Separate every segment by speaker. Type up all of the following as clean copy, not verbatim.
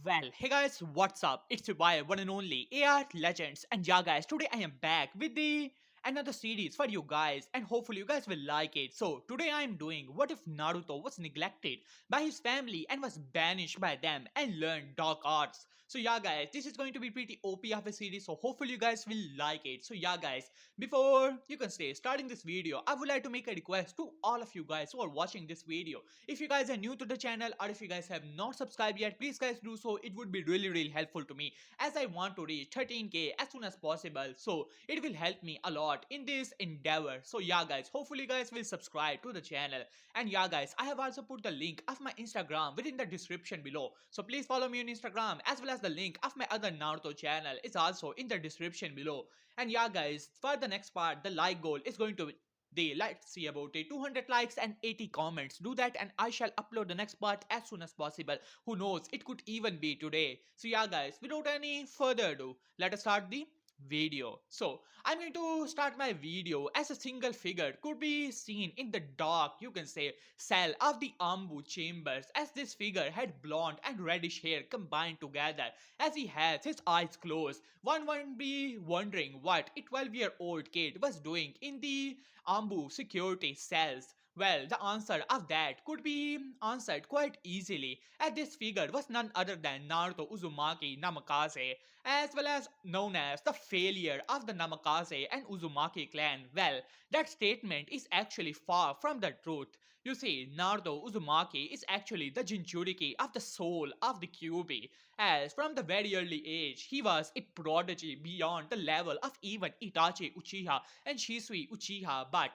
Speaker 1: Well, hey guys, what's up? It's your boy, one and only AR Legends, and yeah, guys, today I am back with the another series for you guys, and hopefully you guys will like it. So today I am doing what if Naruto was neglected by his family and was banished by them and learned dark arts. So yeah, guys, this is going to be pretty OP of a series, so hopefully you guys will like it. So yeah, guys, before you can stay starting this video, I would like to make a request to all of you guys who are watching this video. If you guys are new to the channel or if you guys have not subscribed yet, please guys do so. It would be really helpful to me as I want to reach 13k as soon as possible. So it will help me a lot in this endeavor. So yeah, guys, hopefully you guys will subscribe to the channel. And yeah, guys, I have also put the link of my Instagram within the description below. So please follow me on Instagram, as well as the link of my other Naruto channel is also in the description below. And yeah, guys, for the next part, the like goal is going to they let's see about it 200 likes and 80 comments. Do that and I shall upload the next part as soon as possible. Who knows, it could even be today. So yeah, guys, without any further ado, let us start the video. So I'm going to start my video as a single figure could be seen in the dark, you can say, cell of the Ambu chambers, as this figure had blonde and reddish hair combined together. As he has his eyes closed, one would be wondering what a 12-year-old kid was doing in the Ambu security cells. Well, the answer of that could be answered quite easily, as this figure was none other than Naruto Uzumaki Namikaze, as well as known as the failure of the Namikaze and Uzumaki clan. Well, that statement is actually far from the truth. You see, Naruto Uzumaki is actually the Jinchuriki of the soul of the Kyuubi, as from the very early age, he was a prodigy beyond the level of even Itachi Uchiha and Shisui Uchiha, but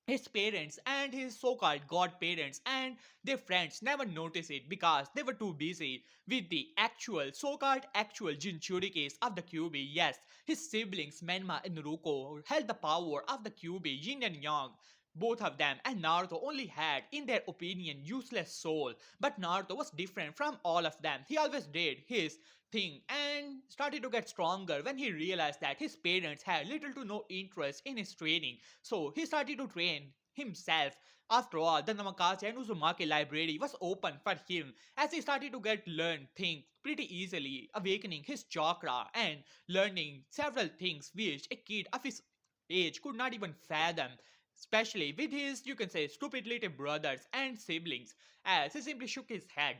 Speaker 1: his parents and his so-called godparents and their friends never noticed it because they were too busy with the actual so-called actual Jinchurikis of the Kyuubi. Yes, his siblings Menma and Naruto held the power of the Kyuubi, yin and yang. Both of them and Naruto only had, in their opinion, useless soul. But Naruto was different from all of them. He always did his thing and started to get stronger when he realized that his parents had little to no interest in his training. So he started to train himself. After all, the Namikaze and Uzumaki library was open for him as he started to get learn things pretty easily, awakening his chakra and learning several things which a kid of his age could not even fathom. Especially with his, you can say, stupid little brothers and siblings, as he simply shook his head.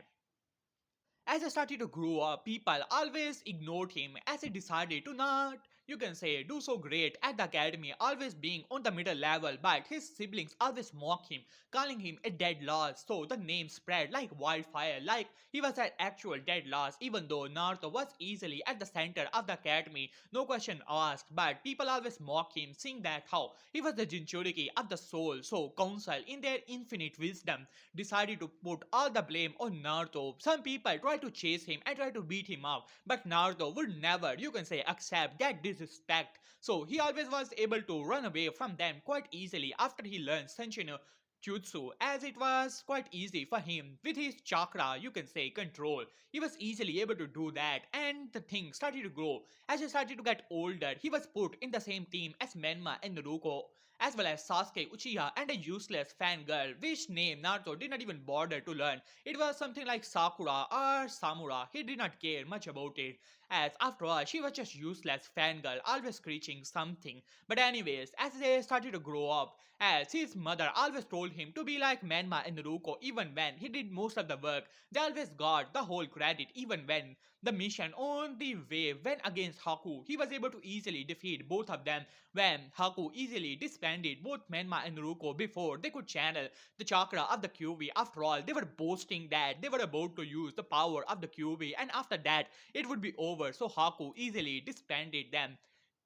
Speaker 1: As he started to grow up, people always ignored him as he decided to not, you can say, do so great at the academy, always being on the middle level, but his siblings always mock him, calling him a dead loss, so the name spread like wildfire, like he was an actual dead loss, even though Naruto was easily at the center of the academy, no question asked, but people always mock him, seeing that how he was the Jinchuriki of the soul, so council, in their infinite wisdom, decided to put all the blame on Naruto. Some people tried to chase him and try to beat him up, but Naruto would never, you can say, accept that disrespect. So he always was able to run away from them quite easily after he learned Senshino Jutsu, as it was quite easy for him with his chakra, you can say, control. He was easily able to do that, and the thing started to grow. As he started to get older, he was put in the same team as Menma and Naruto, as well as Sasuke Uchiha and a useless fangirl, which name Naruto did not even bother to learn. It was something like Sakura or Samura. He did not care much about it, as after all, she was just useless fangirl, always screeching something. But anyways, as they started to grow up, as his mother always told him to be like Menma and Naruto, even when he did most of the work, they always got the whole credit, even when the mission on the way went against Haku. He was able to easily defeat both of them when Haku easily disbanded both Menma and Naruto before they could channel the chakra of the Kyuubi. After all, they were boasting that they were about to use the power of the Kyuubi, and after that, it would be over. So Haku easily disbanded them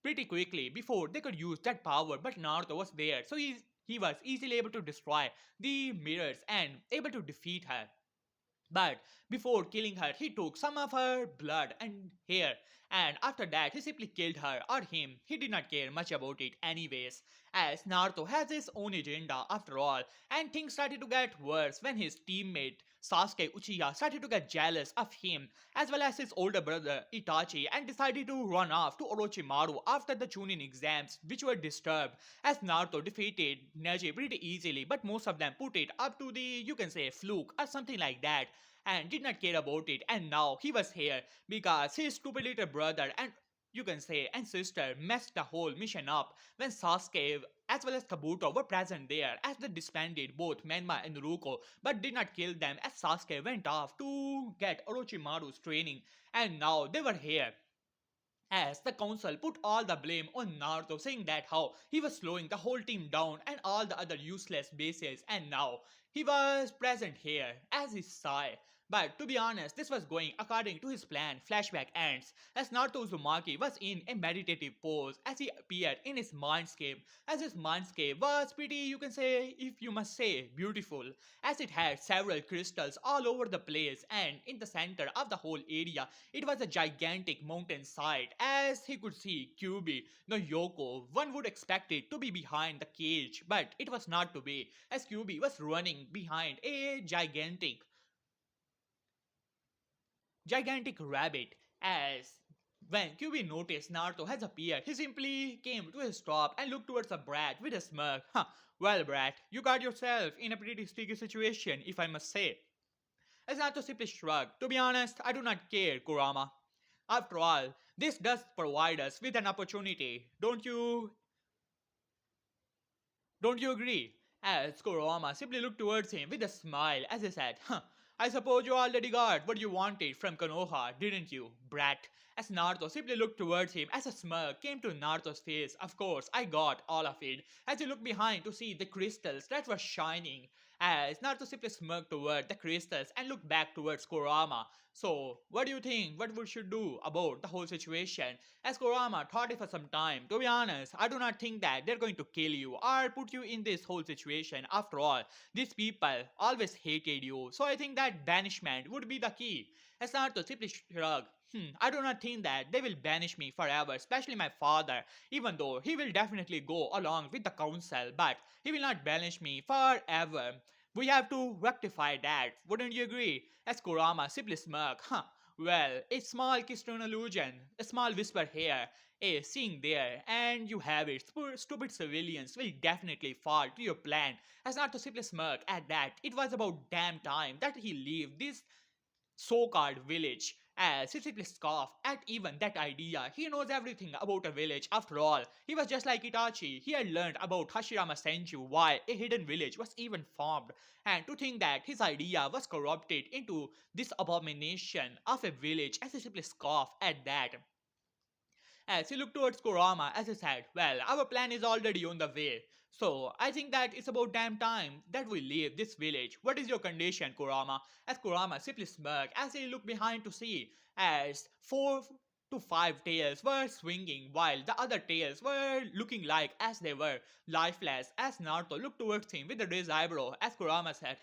Speaker 1: pretty quickly before they could use that power. But Naruto was there, so he was easily able to destroy the mirrors and able to defeat her. But before killing her, he took some of her blood and hair, and after that, he simply killed her or him. He did not care much about it, anyways, as Naruto has his own agenda after all, and things started to get worse when his teammate Sasuke Uchiha started to get jealous of him, as well as his older brother Itachi, and decided to run off to Orochimaru after the Chunin exams, which were disturbed, as Naruto defeated Neji pretty easily, but most of them put it up to the, you can say, fluke or something like that, and did not care about it. And now he was here because his stupid little brother and you can say and sister messed the whole mission up when Sasuke as well as Kabuto were present there as they disbanded both Menma and Ruko but did not kill them as Sasuke went off to get Orochimaru's training, and now they were here as the council put all the blame on Naruto, saying that how he was slowing the whole team down and all the other useless bases, and now he was present here as his sire. But to be honest, this was going according to his plan. Flashback ends as Naruto Uzumaki was in a meditative pose as he appeared in his mindscape. As his mindscape was pretty, you can say, if you must say, beautiful, as it had several crystals all over the place, and in the center of the whole area it was a gigantic mountainside, as he could see Kyuubi, no Yoko. One would expect it to be behind the cage, but it was not to be, as Kyuubi was running behind a gigantic rabbit. As when Kyuubi noticed Naruto has appeared, he simply came to a stop and looked towards the brat with a smirk. Huh, well, brat, you got yourself in a pretty sticky situation, if I must say. As Naruto simply shrugged, to be honest, I do not care, Kurama. After all, this does provide us with an opportunity. Don't you agree? As Kurama simply looked towards him with a smile as he said, huh, I suppose you already got what you wanted from Konoha, didn't you, brat? As Naruto simply looked towards him as a smirk came to Naruto's face. Of course, I got all of it. As he looked behind to see the crystals that were shining. As Naruto simply smirked toward the crystals and looked back towards Kurama. So, what do you think? What we should do about the whole situation? As Kurama thought it for some time, to be honest, I do not think that they're going to kill you or put you in this whole situation. After all, these people always hated you, so I think that banishment would be the key. As Naruto simply shrugged, I do not think that they will banish me forever, especially my father, even though he will definitely go along with the council, but he will not banish me forever. We have to rectify that, wouldn't you agree? As Kurama simply smirked, well, a small keystone illusion, a small whisper here, a seeing there, and you have it. Stupid civilians will definitely fall to your plan. As not to simply smirk at that, it was about damn time that he leave this so-called village. As he simply scoffed at even that idea. He knows everything about a village. After all, he was just like Itachi. He had learned about Hashirama Senju, why a hidden village was even formed. And to think that his idea was corrupted into this abomination of a village, as he simply scoffed at that. As he looked towards Kurama as he said, well, our plan is already on the way. So I think that it's about damn time that we leave this village. What is your condition, Kurama? As Kurama simply smirked as he looked behind to see as 4 to 5 tails were swinging while the other tails were looking like as they were lifeless. As Naruto looked towards him with a raised eyebrow as Kurama said,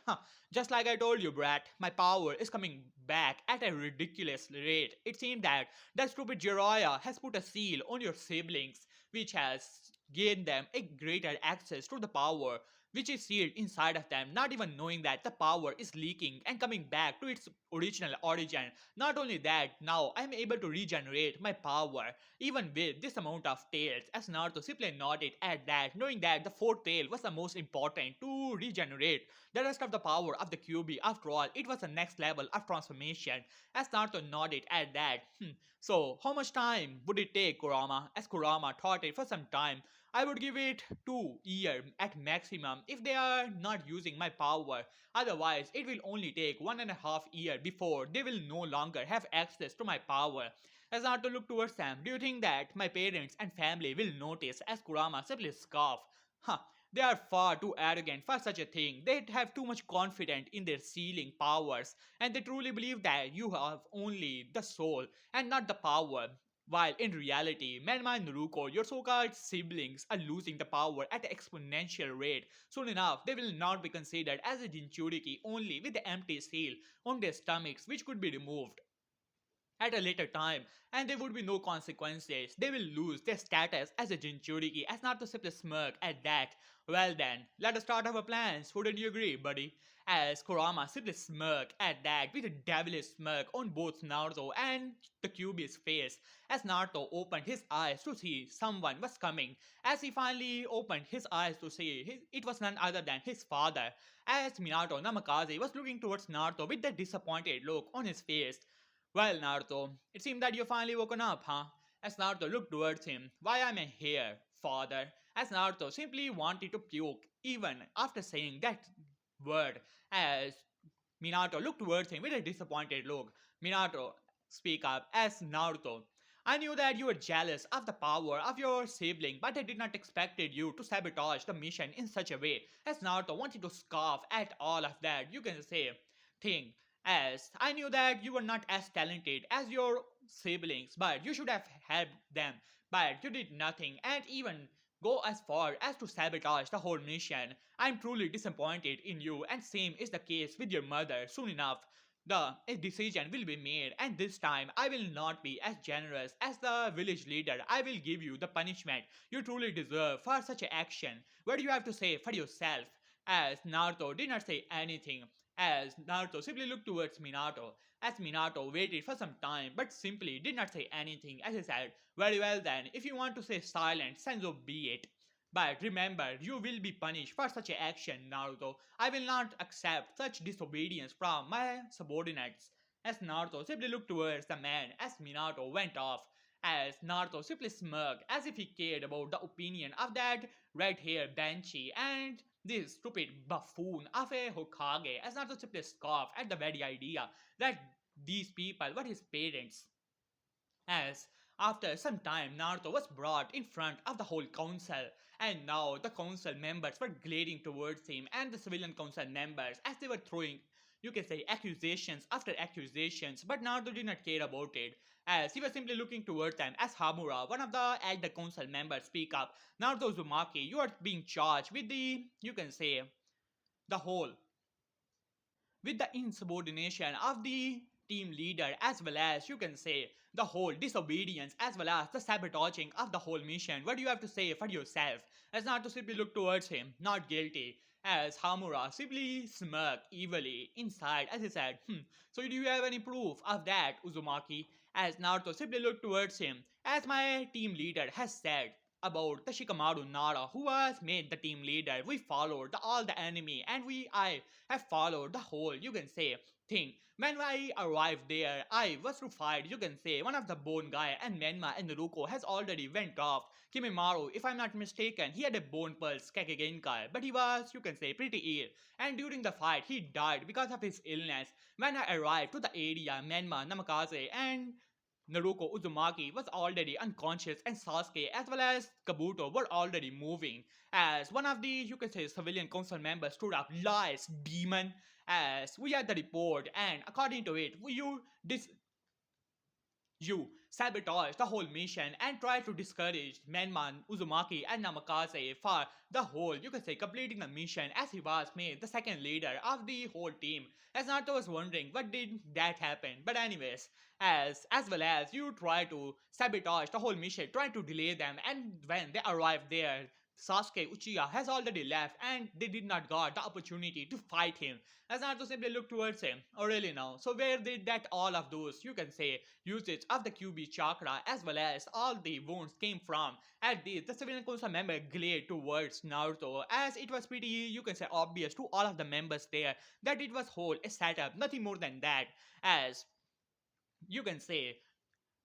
Speaker 1: just like I told you, brat, my power is coming back at a ridiculous rate. It seemed that stupid Jiraiya has put a seal on your siblings, which has gained them a greater access to the power which is sealed inside of them, not even knowing that the power is leaking and coming back to its original origin. Not only that, now I am able to regenerate my power even with this amount of tails. As Naruto simply nodded at that, knowing that the fourth tail was the most important to regenerate the rest of the power of the QB. After all, it was the next level of transformation. As Naruto nodded at that, so how much time would it take, Kurama? As Kurama thought it for some time, I would give it 2 years at maximum if they are not using my power. Otherwise, it will only take 1.5 years before they will no longer have access to my power. As Naruto looked towards them, do you think that my parents and family will notice? As Kurama simply scoffed. Huh, they are far too arrogant for such a thing. They have too much confidence in their sealing powers, and they truly believe that you have only the soul and not the power. While in reality, Menma and Naruko, your so-called siblings, are losing the power at an exponential rate. Soon enough, they will not be considered as a Jinchuriki only with the empty seal on their stomachs which could be removed. at a later time, and there would be no consequences. They will lose their status as a Jinchuriki, as not to simply smirk at that. Well then, let us start our plans. Wouldn't you agree, buddy? As Kurama simply smirked at that with a devilish smirk on both Naruto and the Kyuubi's face, as Naruto opened his eyes to see someone was coming. As he finally opened his eyes to see, it was none other than his father. As Minato Namikaze was looking towards Naruto with that disappointed look on his face. Well, Naruto, it seemed that you finally woken up, huh? As Naruto looked towards him, why am I here, father? As Naruto simply wanted to puke, even after saying that word, as Minato looked towards him with a disappointed look. Minato, speak up, as Naruto. I knew that you were jealous of the power of your sibling, but I did not expected you to sabotage the mission in such a way. As Naruto wanted to scoff at all of that, you can say, thing. As I knew that you were not as talented as your siblings, but you should have helped them. But you did nothing, and even go as far as to sabotage the whole mission. I'm truly disappointed in you, and same is the case with your mother. Soon enough, the a decision will be made, and this time I will not be as generous as the village leader. I will give you the punishment you truly deserve for such an action. What do you have to say for yourself? As Naruto did not say anything, as Naruto simply looked towards Minato, as Minato waited for some time but simply did not say anything, as he said, very well then, if you want to say silent, then so be it. But remember, you will be punished for such an action, Naruto. I will not accept such disobedience from my subordinates. As Naruto simply looked towards the man as Minato went off, as Naruto simply smirked as if he cared about the opinion of that red-haired Banshee and this stupid buffoon of a Hokage, as Naruto simply scoffed at the very idea that these people were his parents. As after some time, Naruto was brought in front of the whole council, and now the council members were glaring towards him, and the civilian council members, as they were throwing, you can say, accusations after accusations, but Naruto did not care about it, as he was simply looking towards them. As Hamura, one of the elder council members, speak up, Naruto Uzumaki, you are being charged with the, you can say, the whole with the insubordination of the team leader, as well as you can say the whole disobedience, as well as the sabotaging of the whole mission. What do you have to say for yourself? As Naruto simply looked towards him, not guilty, as Hamura simply smirked evilly inside as he said, so do you have any proof of that, Uzumaki? As Naruto simply looked towards him, as my team leader has said about the Shikamaru Nara, who was made the team leader. We followed all the enemy, and I have followed the whole, you can say, thing. When I arrived there, I was to fight, you can say, one of the bone guy, and Menma and Naruko has already went off. Kimimaru, if I'm not mistaken, he had a bone pulse Kakegenkai, but he was, you can say, pretty ill. And during the fight, he died because of his illness. When I arrived to the area, Menma, Namikaze, and Naruko Uzumaki was already unconscious, and Sasuke as well as Kabuto were already moving. As one of the, you can say, civilian council members stood up, lies, demon, as we had the report, and according to it, you sabotage the whole mission and try to discourage Menman, Uzumaki, and Namikaze for the whole, you can say, completing the mission as he was made the second leader of the whole team. As Naruto was wondering what did that happen. But anyways, as well as you try to sabotage the whole mission, try to delay them, and when they arrive there, Sasuke Uchiha has already left and they did not got the opportunity to fight him. As Naruto simply looked towards him. Oh really now? So where did that all of those, you can say, usage of the QB chakra as well as all the wounds came from? At this, the civilian council member glared towards Naruto as it was pretty, you can say, obvious to all of the members there that it was whole a setup, nothing more than that. As you can say,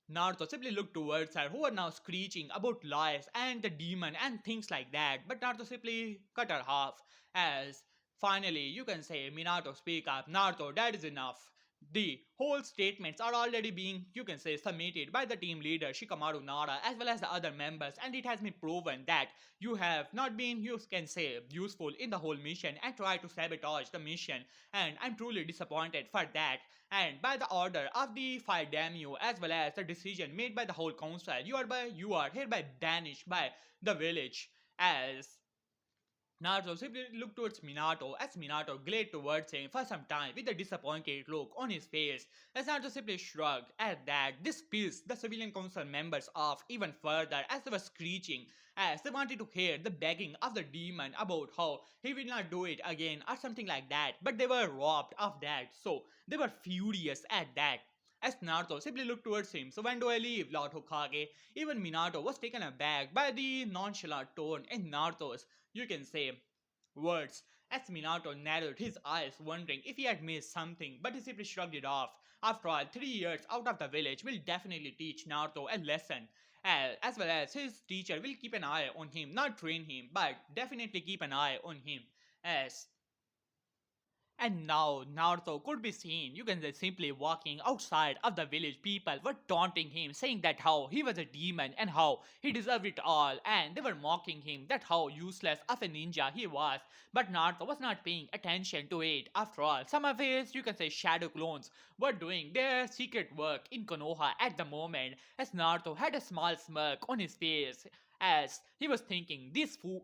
Speaker 1: Naruto simply looked towards her, who were now screeching about lies and the demon and things like that. But Naruto simply cut her off. As finally, you can say, Minato, speak up. Naruto, that is enough. The whole statements are already being, you can say, submitted by the team leader Shikamaru Nara as well as the other members, and it has been proven that you have not been, you can say, useful in the whole mission and try to sabotage the mission. And I'm truly disappointed for that. And by the order of the fire daimyo as well as the decision made by the whole council, you are hereby banished by the village. As Naruto simply looked towards Minato as Minato glared towards him for some time with a disappointed look on his face. As Naruto simply shrugged at that, this pissed the civilian council members off even further as they were screeching as they wanted to hear the begging of the demon about how he will not do it again or something like that, but they were robbed of that, so they were furious at that. As Naruto simply looked towards him, so when do I leave, Lord Hokage? Even Minato was taken aback by the nonchalant tone in Naruto's, you can say, words. As Minato narrowed his eyes, wondering if he had missed something, but he simply shrugged it off. After all, 3 years out of the village will definitely teach Naruto a lesson. As well as his teacher will keep an eye on him, not train him, but definitely keep an eye on him. As and now Naruto could be seen, you can say, simply walking outside of the village. People were taunting him, saying that how he was a demon and how he deserved it all, and they were mocking him that how useless of a ninja he was. But Naruto was not paying attention to it. After all, some of his, you can say, shadow clones were doing their secret work in Konoha at the moment, as Naruto had a small smirk on his face as he was thinking these fools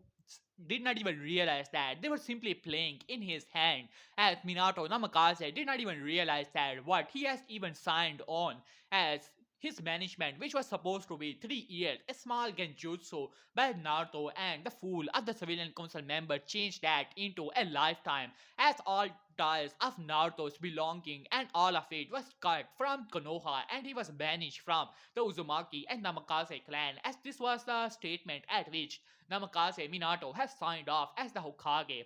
Speaker 1: did not even realize that they were simply playing in his hand, as Minato Namikaze did not even realize that what he has even signed on as his management, which was supposed to be 3 years, a small genjutsu by Naruto and the fool of the civilian council member changed that into a lifetime, as all ties of Naruto's belonging and all of it was cut from Konoha and he was banished from the Uzumaki and Namikaze clan, as this was the statement at which Namikaze Minato has signed off as the Hokage.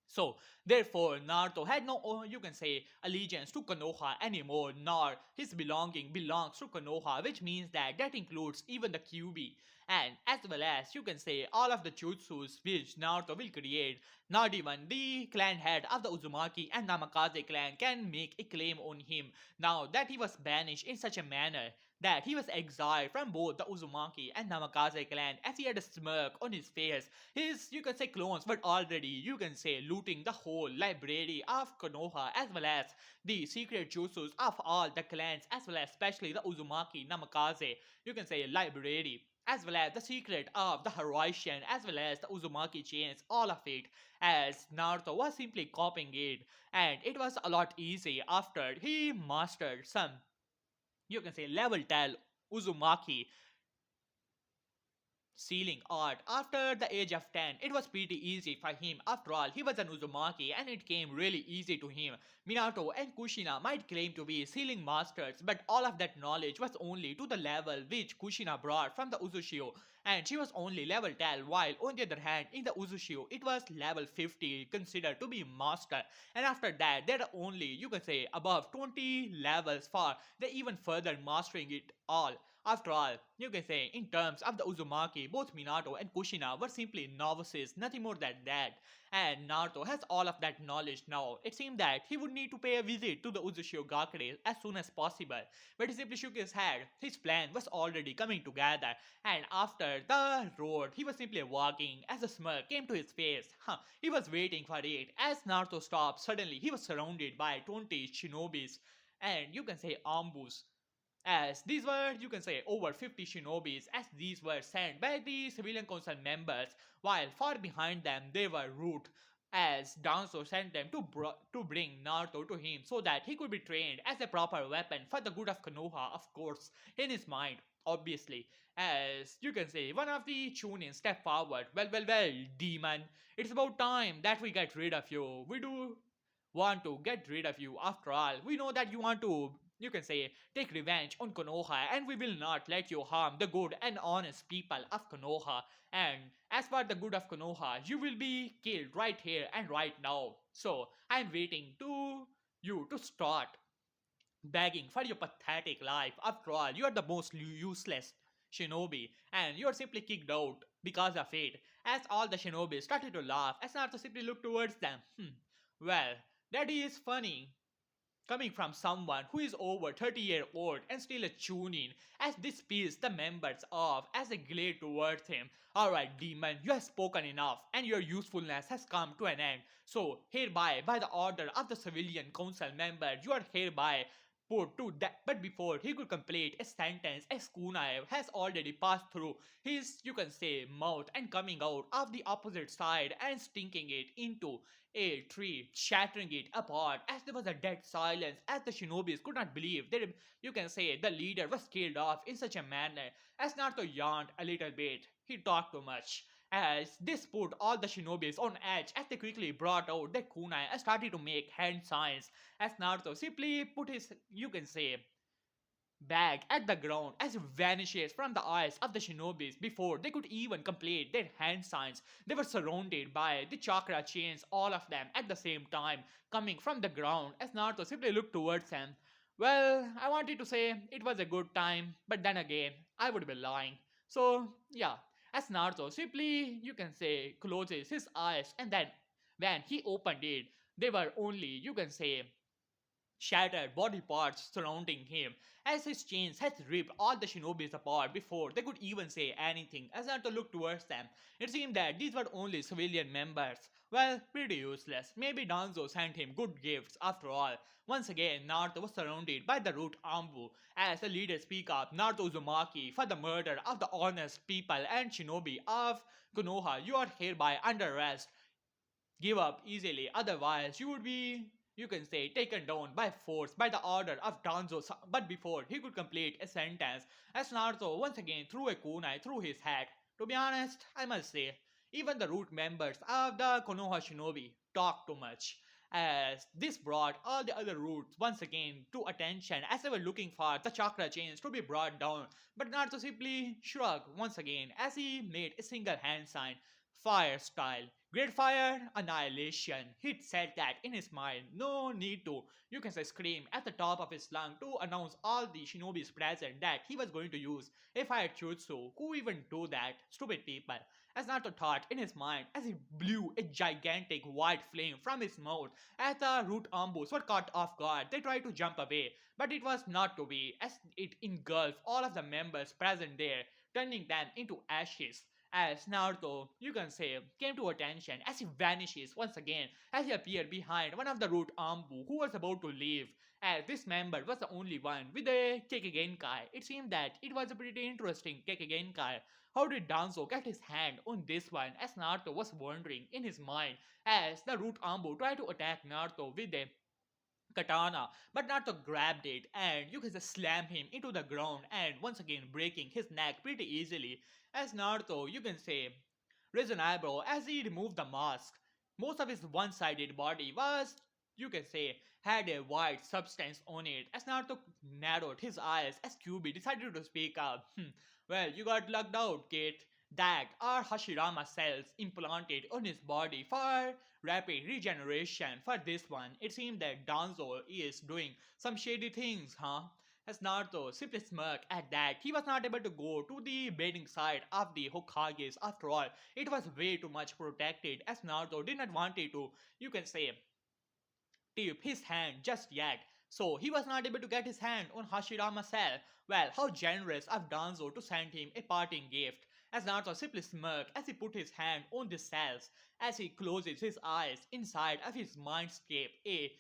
Speaker 1: So, therefore, Naruto had no, you can say, allegiance to Konoha anymore, nor his belonging belongs to Konoha, which means that that includes even the QB, and as well as, you can say, all of the jutsus which Naruto will create. Not even the clan head of the Uzumaki and Namikaze clan can make a claim on him, now that he was banished in such a manner that he was exiled from both the Uzumaki and Namikaze clan, as he had a smirk on his face. His, you can say, clones were already, you can say, looting the whole library of Konoha, as well as the secret jutsus of all the clans, as well as especially the Uzumaki Namikaze, you can say, library, as well as the secret of the Hiraishin, as well as the Uzumaki chains, all of it, as Naruto was simply copying it, and it was a lot easy after he mastered some, you can say, level 10 Uzumaki sealing art. After the age of 10, it was pretty easy for him. After all, he was an Uzumaki and it came really easy to him. Minato and Kushina might claim to be sealing masters, but all of that knowledge was only to the level which Kushina brought from the Uzushio, and she was only level 10, while on the other hand, in the Uzushio, it was level 50 considered to be master. And after that, there are only, you can say, above 20 levels for the even further mastering it all. After all, you can say, in terms of the Uzumaki, both Minato and Kushina were simply novices, nothing more than that. And Naruto has all of that knowledge now. It seemed that he would need to pay a visit to the Uzushio Gakure as soon as possible. But he simply shook his head. His plan was already coming together. And after the road, he was simply walking as a smirk came to his face. He was waiting for it. As Naruto stopped, suddenly he was surrounded by 20 shinobis and, you can say, ambus, as these were, you can say, over 50 shinobis, as these were sent by the civilian council members, while far behind them they were Root, as Danzo sent them to bring Naruto to him so that he could be trained as a proper weapon for the good of Konoha, of course, in his mind, obviously. As you can say, one of the Chunin stepped forward. Well, demon, it's about time that we get rid of you. We do want to get rid of you. After all, we know that you want to, you can say, take revenge on Konoha, and we will not let you harm the good and honest people of Konoha. And as for the good of Konoha, you will be killed right here and right now. So I'm waiting to you to start begging for your pathetic life. After all, you are the most useless shinobi, and you are simply kicked out because of it. As all the shinobis started to laugh, as Naruto simply looked towards them. Well, that is funny, coming from someone who is over 30-year old and still a chunin, as this pisses the members off as they glare towards him. Alright, demon, you have spoken enough, and your usefulness has come to an end. So, hereby, by the order of the civilian council members, you are hereby put to death. But before he could complete a sentence, a kunai has already passed through his, you can say, mouth and coming out of the opposite side and stinking it into a tree, shattering it apart as there was a dead silence as the shinobis could not believe that, you can say, the leader was killed off in such a manner. As Naruto yawned a little bit, he talked too much. As this put all the shinobis on edge as they quickly brought out their kunai and started to make hand signs as Naruto simply put his, you can say, bag at the ground as it vanishes from the eyes of the shinobis before they could even complete their hand signs. They were surrounded by the chakra chains, all of them at the same time, coming from the ground as Naruto simply looked towards them. Well, I wanted to say it was a good time, but then again, I would be lying. So, yeah, as Naruto simply, you can say, closes his eyes and then when he opened it, they were only, you can say, shattered body parts surrounding him, as his chains had ripped all the shinobis apart before they could even say anything. As Naruto looked towards them, it seemed that these were only civilian members. Well, pretty useless. Maybe Danzo sent him good gifts after all. Once again, Naruto was surrounded by the root Ambu as the leaders speak up Naruto Uzumaki for the murder of the honest people and shinobi of Konoha. You are hereby under arrest. Give up easily, otherwise you would be, you can say, taken down by force by the order of Danzo. But before he could complete a sentence, as Naruto once again threw a kunai through his hat. To be honest, I must say, even the root members of the Konoha Shinobi talked too much. As this brought all the other roots once again to attention as they were looking for the chakra chains to be brought down. But Naruto simply shrugged once again as he made a single hand sign, fire style. Great fire, annihilation. He'd said that in his mind. No need to, you can say, scream at the top of his lung to announce all the shinobis present that he was going to use a fire jutsu. Who even do that? Stupid people. As Naruto thought in his mind as he blew a gigantic white flame from his mouth. As the root ambus were caught off guard, they tried to jump away, but it was not to be, as it engulfed all of the members present there, turning them into ashes. As Naruto, you can say, came to attention as he vanishes once again as he appeared behind one of the root Ambu who was about to leave. As this member was the only one with a Kekigenkai, it seemed that it was a pretty interesting Kekigenkai. How did Danzo get his hand on this one as Naruto was wondering in his mind as the root Ambu tried to attack Naruto with a katana, but Naruto grabbed it and you can just slam him into the ground and once again breaking his neck pretty easily. As Naruto, you can say, raised an eyebrow as he removed the mask. Most of his one-sided body was, you can say, had a white substance on it. As Naruto narrowed his eyes as Kyuubi decided to speak up. Well, you got lucked out, kid. That are Hashirama cells implanted on his body for rapid regeneration. For this one, it seemed that Danzo is doing some shady things, huh? As Naruto simply smirked at that, he was not able to go to the bathing side of the Hokages after all. It was way too much protected as Naruto did not want it to, you can say, tip his hand just yet. So he was not able to get his hand on Hashirama's cell. Well, how generous of Danzo to send him a parting gift. As Naruto simply smirked as he put his hand on the cells, as he closes his eyes inside of his mindscape, a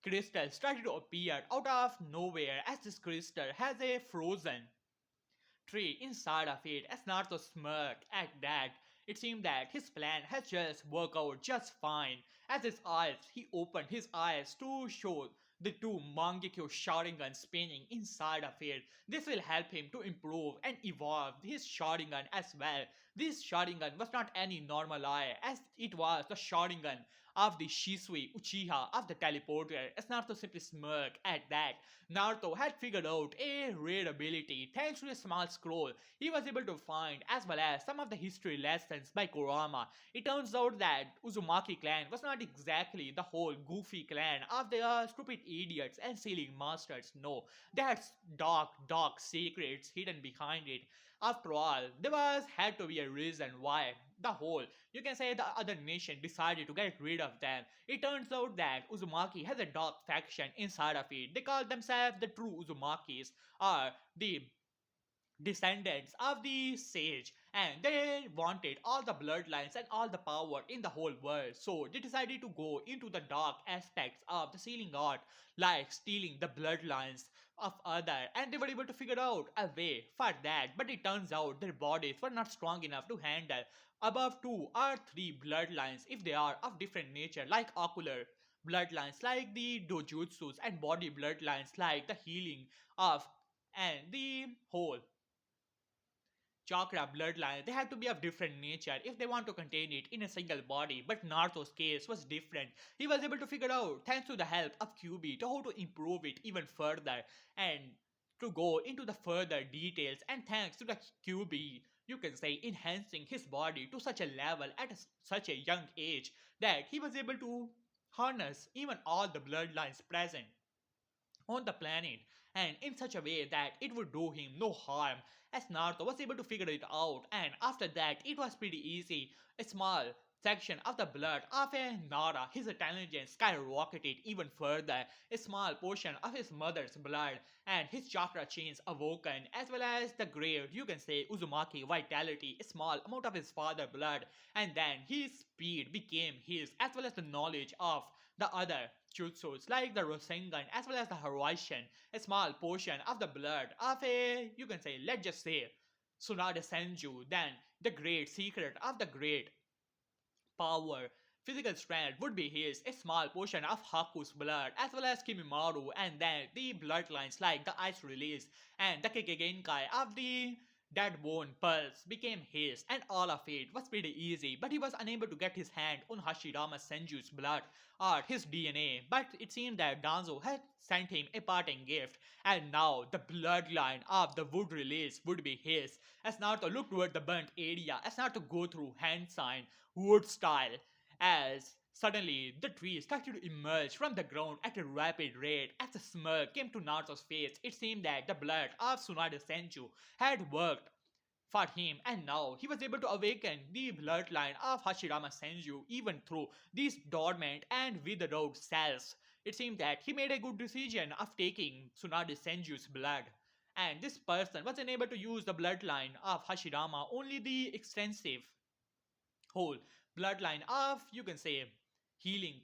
Speaker 1: crystal started to appear out of nowhere as this crystal has a frozen tree inside of it. As Naruto smirked at that, it seemed that his plan has just worked out just fine. As his eyes, he opened his eyes to show the two Mangekyo Sharingan spinning inside of it. This will help him to improve and evolve his Sharingan as well. This Sharingan was not any normal eye, as it was the Sharingan of the Shisui Uchiha of the teleporter. As Naruto simply smirked at that, Naruto had figured out a rare ability thanks to a small scroll he was able to find, as well as some of the history lessons by Kurama. It turns out that Uzumaki clan was not exactly the whole goofy clan of the stupid idiots and ceiling masters. No, they had dark secrets hidden behind it. After all, there was had to be a reason why the whole, you can say, the other nation decided to get rid of them. It turns out that Uzumaki has a dark faction inside of it. They call themselves the true Uzumakis, or the descendants of the sage, and they wanted all the bloodlines and all the power in the whole world. So they decided to go into the dark aspects of the sealing art, like stealing the bloodlines of other, and they were able to figure out a way for that, but it turns out their bodies were not strong enough to handle above two or three bloodlines if they are of different nature, like ocular bloodlines like the dojutsus and body bloodlines like the healing of and the whole chakra bloodline. They have to be of different nature if they want to contain it in a single body. But Naruto's case was different. He was able to figure out, thanks to the help of QB, to how to improve it even further and to go into the further details. And thanks to the QB, you can say enhancing his body to such a level at such a young age that he was able to harness even all the bloodlines present on the planet and in such a way that it would do him no harm, as Naruto was able to figure it out. And after that it was pretty easy. A small section of the blood of a Nara, his intelligence skyrocketed even further. A small portion of his mother's blood and his chakra chains awoken, as well as the great, you can say, Uzumaki vitality, a small amount of his father blood, and then his speed became his, as well as the knowledge of the other jutsus like the Rasengan as well as the Horizon, a small portion of the blood of a, you can say, let's just say, Tsunade Senju, then the great secret of the great power, physical strength would be his, a small portion of Haku's blood, as well as Kimimaru, and then the bloodlines like the Ice Release and the Kekigenkai of the Dead Bone Pulse became his, and all of it was pretty easy, but he was unable to get his hand on Hashirama Senju's blood or his DNA. But it seemed that Danzo had sent him a parting gift, and now the bloodline of the wood release would be his. As Naruto looked toward the burnt area, as Naruto go through hand sign wood style, as suddenly the tree started to emerge from the ground at a rapid rate. As a smirk came to Naruto's face, it seemed that the blood of Tsunade Senju had worked for him, and now he was able to awaken the bloodline of Hashirama Senju even through these dormant and withered out cells. It seemed that he made a good decision of taking Tsunade Senju's blood. And this person was unable to use the bloodline of Hashirama, only the extensive whole bloodline of, you can say, healing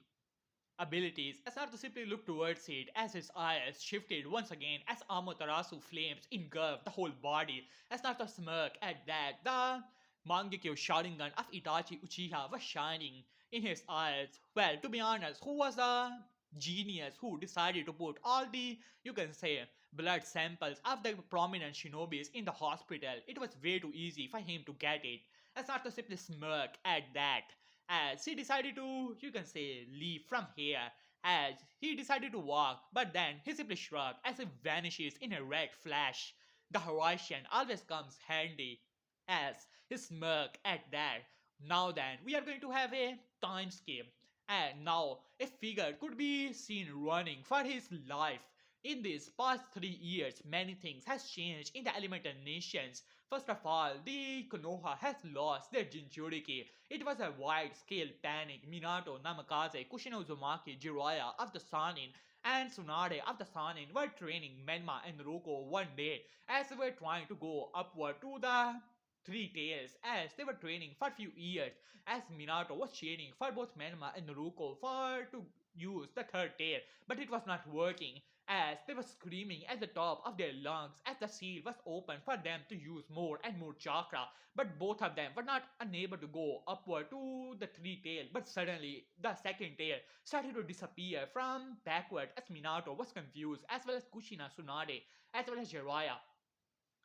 Speaker 1: abilities. As Naruto simply looked towards it as his eyes shifted once again as Amaterasu flames engulfed the whole body. As Naruto smirked at that, the Mangekyo Sharingan of Itachi Uchiha was shining in his eyes. Well, to be honest, who was the genius who decided to put all the, you can say, blood samples of the prominent shinobis in the hospital? It was way too easy for him to get it. As Naruto simply smirked at that as he decided to, you can say, leave from here, as he decided to walk, but then he simply shrugged as he vanishes in a red flash. The horizon always comes handy, as he smirked at that. Now then, we are going to have a time skip, and now a figure could be seen running for his life. In these past 3 years, many things has changed in the elemental nations. First of all, the Konoha has lost their Jinchuriki. It was a wide-scale panic. Minato, Namikaze, Kushina Uzumaki, Jiraiya of the Sanin, and Tsunade of the Sanin were training Menma and Naruto one day as they were trying to go upward to the Three Tails, as they were training for a few years, as Minato was training for both Menma and Naruto for to use the third tail, but it was not working, as they were screaming at the top of their lungs as the seal was open for them to use more and more chakra. But both of them were not unable to go upward to the three tail. But suddenly the second tail started to disappear from backward, as Minato was confused, as well as Kushina, Tsunade, as well as Jiraiya.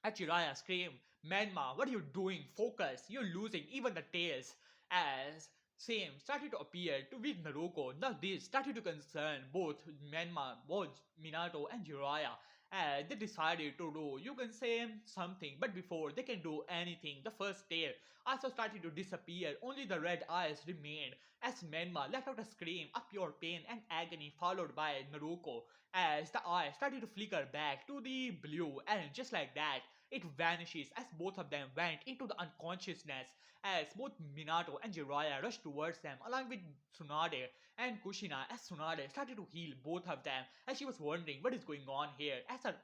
Speaker 1: Jiraiya screamed, Menma, what are you doing? Focus, you're losing even the tails. As same started to appear to with Naruto. Now this started to concern both Menma, both Minato and Jiraiya. As they decided to do, you can say something, but before they can do anything, the first tail also started to disappear. Only the red eyes remained. As Menma let out a scream of pure pain and agony, followed by Naruto. As the eyes started to flicker back to the blue, and just like that, it vanishes as both of them went into the unconsciousness, as both Minato and Jiraiya rushed towards them along with Tsunade and Kushina, as Tsunade started to heal both of them as she was wondering what is going on here. As her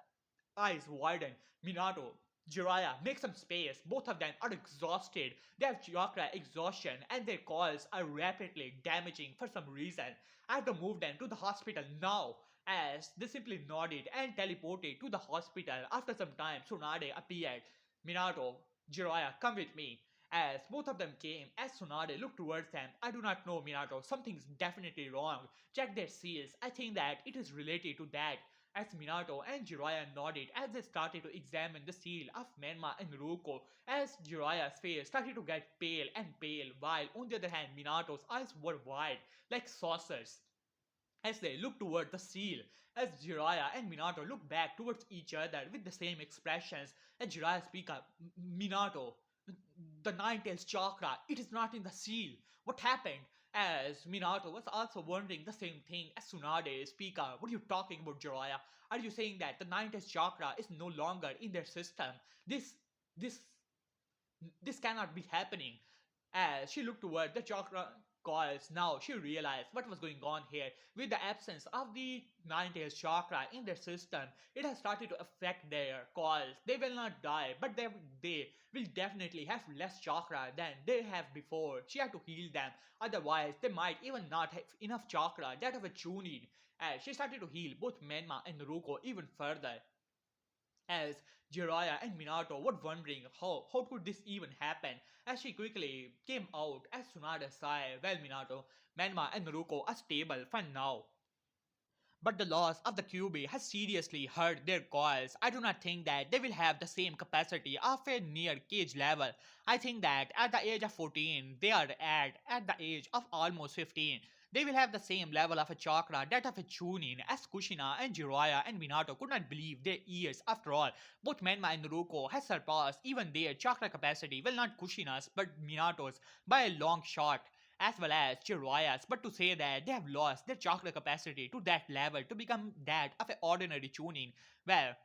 Speaker 1: eyes widen, Minato, Jiraiya, make some space. Both of them are exhausted. They have chakra exhaustion and their calls are rapidly damaging for some reason. I have to move them to the hospital now. as they simply nodded and teleported to the hospital. After some time, Tsunade appeared. Minato, Jiraiya, come with me. As both of them came, as Tsunade looked towards them, I do not know, Minato, something's definitely wrong. Check their seals. I think that it is related to that. As Minato and Jiraiya nodded as they started to examine the seal of Menma and Ruko, as Jiraiya's face started to get pale and pale, while on the other hand, Minato's eyes were wide, like saucers. As they looked toward the seal, as Jiraiya and Minato looked back towards each other with the same expressions, as Jiraiya speak up, Minato, the Nine Tails chakra, it is not in the seal. What happened? As Minato was also wondering the same thing as Tsunade speak up. What are you talking about, Jiraiya? Are you saying that the Nine Tails chakra is no longer in their system? This this this cannot be happening. As she looked toward the chakra coils, now she realized what was going on here. With the absence of the nine-tailed chakra in their system, it has started to affect their coils. They will not die, but they will definitely have less chakra than they have before. She had to heal them, otherwise they might even not have enough chakra that of a chunin. As she started to heal both Menma and Naruko even further, as Jiraiya and Minato were wondering how could this even happen. As she quickly came out as Tsunade sighed, well Minato, Menma and Naruko are stable for now. But the loss of the QB has seriously hurt their coils. I do not think that they will have the same capacity of a near cage level. I think that at the age of 14, they are at the age of almost 15. They will have the same level of a chakra, that of a Chunin, as Kushina and Jiraiya and Minato could not believe their ears. After all, both Menma and Naruko has surpassed even their chakra capacity, well not Kushina's but Minato's by a long shot, as well as Jiraiya's, but to say that they have lost their chakra capacity to that level to become that of an ordinary tuning, well,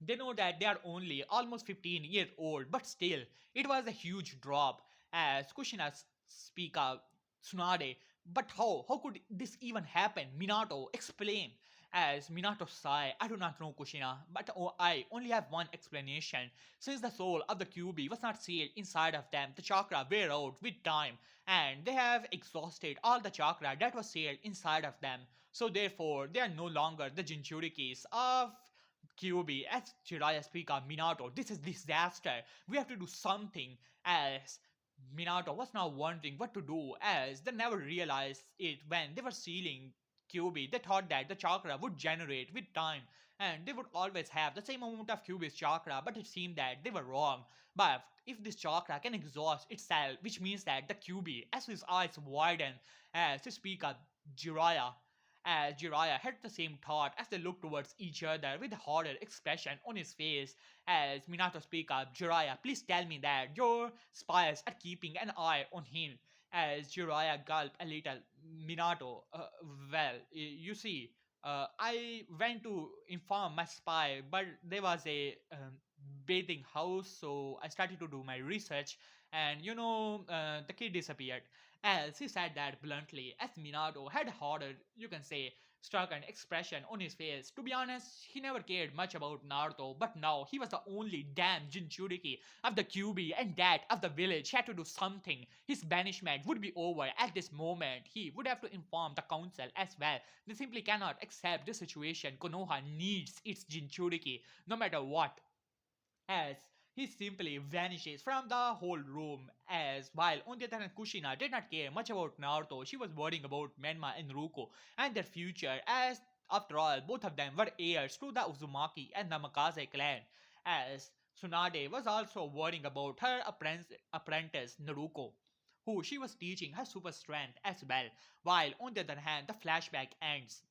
Speaker 1: they know that they are only almost 15 years old, but still, it was a huge drop. As Kushina speak up, Tsunade, but how? How could this even happen? Minato, explain. As Minato sigh, I do not know Kushina, but I only have one explanation. Since the soul of the QB was not sealed inside of them, the chakra wear out with time, and they have exhausted all the chakra that was sealed inside of them. So therefore, they are no longer the Jinchurikis of QB, as Jiraiya speak of Minato, this is disaster. We have to do something. As Minato was now wondering what to do, as they never realized it when they were sealing QB. They thought that the chakra would generate with time and they would always have the same amount of QB's chakra, but it seemed that they were wrong. But if this chakra can exhaust itself, which means that the QB, as his eyes widen, as to speak of Jiraiya, as Jiraiya had the same thought as they looked towards each other with a horror expression on his face. As Minato speak up, Jiraiya, please tell me that your spies are keeping an eye on him. As Jiraiya gulped a little, Minato, well, you see, I went to inform my spy, but there was a bathing house, so I started to do my research, and the kid disappeared. As he said that bluntly, as Minato had a horror, you can say, struck an expression on his face. To be honest, he never cared much about Naruto, but now he was the only damn Jinchuriki of the QB and that of the village. He had to do something. His banishment would be over at this moment. He would have to inform the council as well. They simply cannot accept the situation. Konoha needs its Jinchuriki, no matter what, as he simply vanishes from the whole room. As while on the other hand, Kushina did not care much about Naruto, she was worrying about Menma and Ruko and their future, as after all, both of them were heirs to the Uzumaki and the Makaze clan. As Tsunade was also worrying about her apprentice Naruko, who she was teaching her super strength as well, while on the other hand, the flashback ends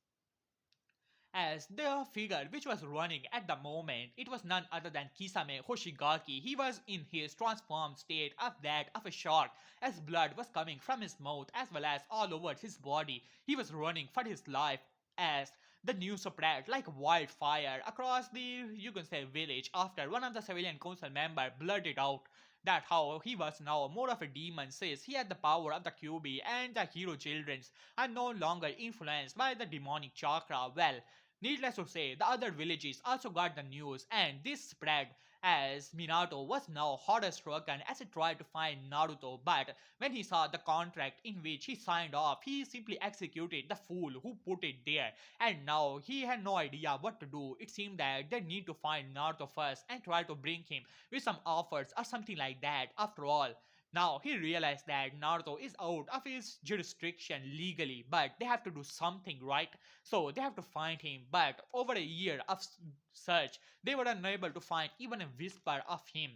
Speaker 1: as the figure which was running at the moment, it was none other than Kisame Hoshigaki. He was in his transformed state of that of a shark, as blood was coming from his mouth as well as all over his body. He was running for his life as the news spread like wildfire across the, you can say, village after one of the civilian council member blurted out that how he was now more of a demon, says he had the power of the QB and the hero children are no longer influenced by the demonic chakra. Well, needless to say, the other villages also got the news and this spread as Minato was now horror stricken as he tried to find Naruto, but when he saw the contract in which he signed off, he simply executed the fool who put it there, and now he had no idea what to do. It seemed that they need to find Naruto first and try to bring him with some offers or something like that. After all, now he realized that Naruto is out of his jurisdiction legally, but they have to do something, right? So they have to find him. But over a year of search, they were unable to find even a whisper of him.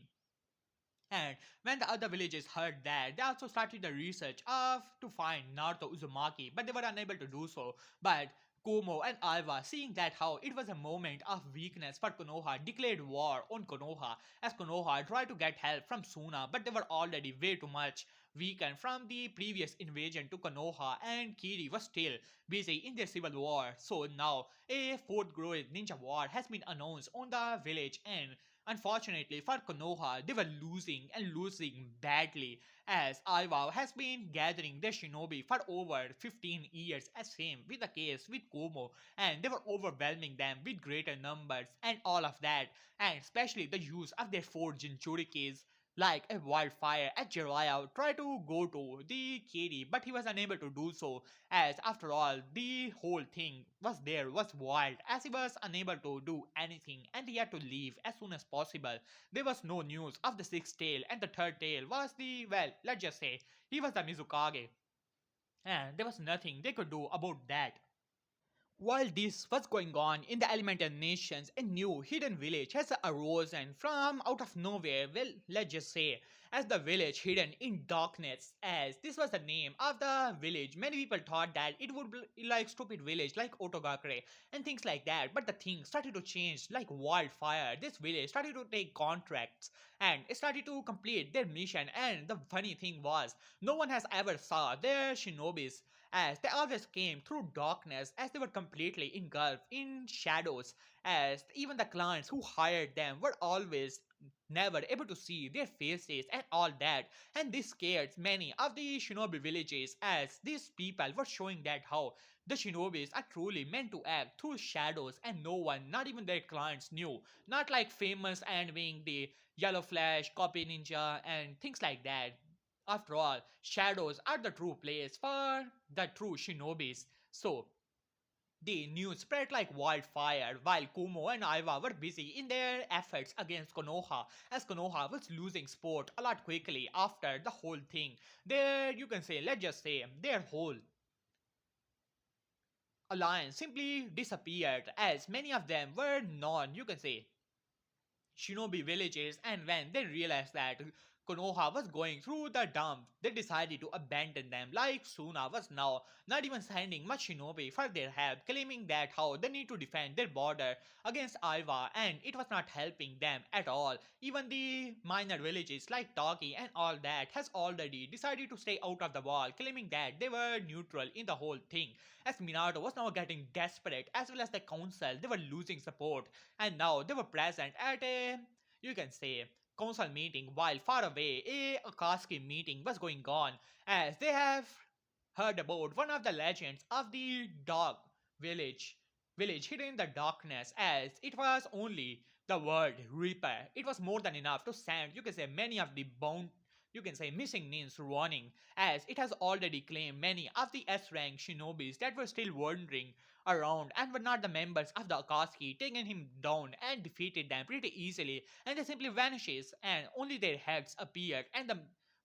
Speaker 1: And when the other villagers heard that, they also started the research of to find Naruto Uzumaki, but they were unable to do so. But Kumo and Alva, seeing that how it was a moment of weakness for Konoha, declared war on Konoha as Konoha tried to get help from Suna, but they were already way too much weakened from the previous invasion to Konoha, and Kiri was still busy in their civil war. So now a fourth growing ninja war has been announced on the village, and unfortunately for Konoha, they were losing and losing badly as Aiwa has been gathering their shinobi for over 15 years, as same with the case with Komo, and they were overwhelming them with greater numbers and all of that, and especially the use of their four Jinchurikis like a wildfire as Jiraiya tried to go to the Kiri, but he was unable to do so as after all the whole thing was wild as he was unable to do anything and he had to leave as soon as possible. There was no news of the sixth tail, and the third tail was the, well, let's just say he was the Mizukage, and there was nothing they could do about that. While this was going on in the elemental nations, a new hidden village has arisen from out of nowhere. Well, let's just say, as the village hidden in darkness, as this was the name of the village. Many people thought that it would be like stupid village like Otogakure and things like that, but the things started to change like wildfire. This village started to take contracts and it started to complete their mission. And the funny thing was, no one has ever saw their shinobis as they always came through darkness as they were completely engulfed in shadows, as even the clients who hired them were always never able to see their faces and all that, and this scared many of the shinobi villages as these people were showing that how the shinobis are truly meant to act through shadows, and no one, not even their clients, knew, not like famous and being the yellow flash, copy ninja and things like that. After all, shadows are the true place for the true shinobis. So, the news spread like wildfire while Kumo and Aiwa were busy in their efforts against Konoha, as Konoha was losing support a lot quickly after the whole thing. Their, you can say, let's just say, their whole alliance simply disappeared, as many of them were non, you can say, shinobi villages, and when they realized that Konoha was going through the dump, they decided to abandon them, like Suna was now not even sending much shinobi for their help, claiming that how they need to defend their border against Aiwa, and it was not helping them at all. Even the minor villages like Taki and all that has already decided to stay out of the war, claiming that they were neutral in the whole thing, as Minato was now getting desperate, as well as the council, they were losing support, and now they were present at a, you can say, council meeting while far away a Akatsuki meeting was going on, as they have heard about one of the legends of the dog village hidden in the darkness, as it was only the word reaper. It was more than enough to send, you can say, many of the bound, you can say, missing names running, as it has already claimed many of the S-rank shinobis that were still wandering around and were not the members of the Akatsuki, taken him down and defeated them pretty easily, and they simply vanishes and only their heads appeared, and the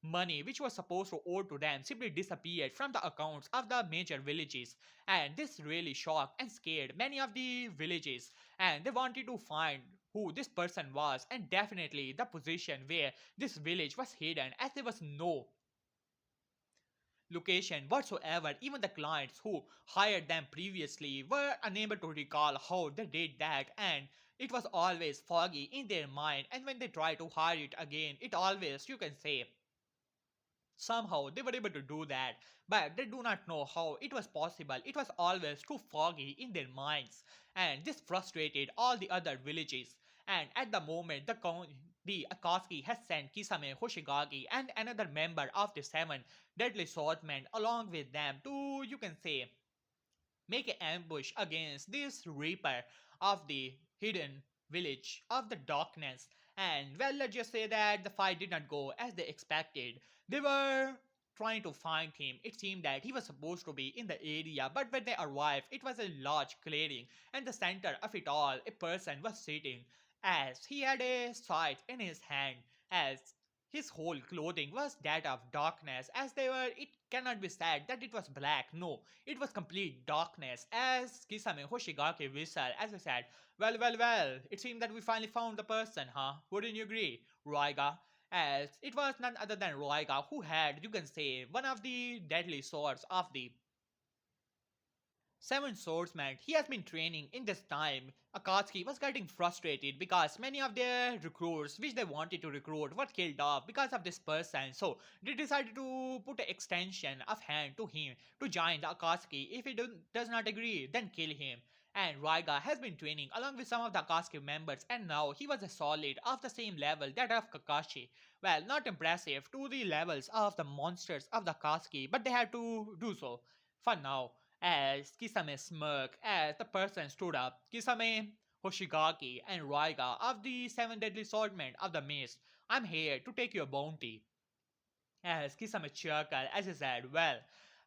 Speaker 1: money which was supposed to owe to them simply disappeared from the accounts of the major villages, and this really shocked and scared many of the villages, and they wanted to find who this person was and definitely the position where this village was hidden, as there was no location whatsoever. Even the clients who hired them previously were unable to recall how they did that, and it was always foggy in their mind, and when they try to hire it again, it always, you can say, somehow they were able to do that, but they do not know how it was possible. It was always too foggy in their minds, and this frustrated all the other villages. And at the moment, the Akatsuki has sent Kisame Hoshigaki and another member of the seven deadly swordsmen along with them to, you can say, make an ambush against this reaper of the hidden village of the darkness, And well, let's just say that the fight did not go as they expected. They were trying to find him. It seemed that he was supposed to be in the area, but when they arrived, it was a large clearing, and the center of it all, a person was sitting, as he had a sword in his hand, as his whole clothing was that of darkness, as they were. It cannot be said that it was black. No, it was complete darkness. As Kisame Hoshigaki whistled, as I said, well, well, well, it seemed that we finally found the person, huh? Wouldn't you agree, Roiga? As it was none other than Roiga who had, you can say, one of the deadly swords of the Seven Swordsman. He has been training in this time. Akatsuki was getting frustrated because many of their recruits which they wanted to recruit were killed off because of this person. So they decided to put an extension of hand to him to join the Akatsuki. If he does not agree, then kill him. And Raiga has been training along with some of the Akatsuki members, and now he was a solid of the same level that of Kakashi. Well, not impressive to the levels of the monsters of the Akatsuki, but they had to do so for now. As Kisame smirked as the person stood up, Kisame, Hoshigaki, and Raiga of the Seven Deadly Swordmen of the Mist, I'm here to take your bounty. As Kisame chuckled as he said, well,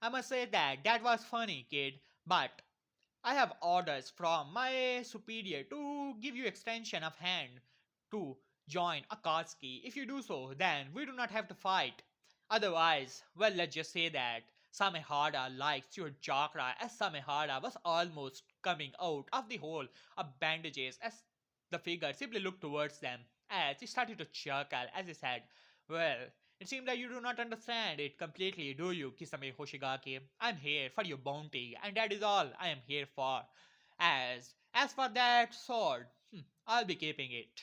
Speaker 1: I must say that that was funny, kid, but I have orders from my superior to give you extension of hand to join Akatsuki. If you do so, then we do not have to fight. Otherwise, well, let's just say that Samehara likes your chakra, as Samehara was almost coming out of the hole of bandages as the figure simply looked towards them. As he started to chuckle as he said, well, it seems that you do not understand it completely, do you, Kisame Hoshigaki? I'm here for your bounty, and that is all I am here for. As for that sword, I'll be keeping it.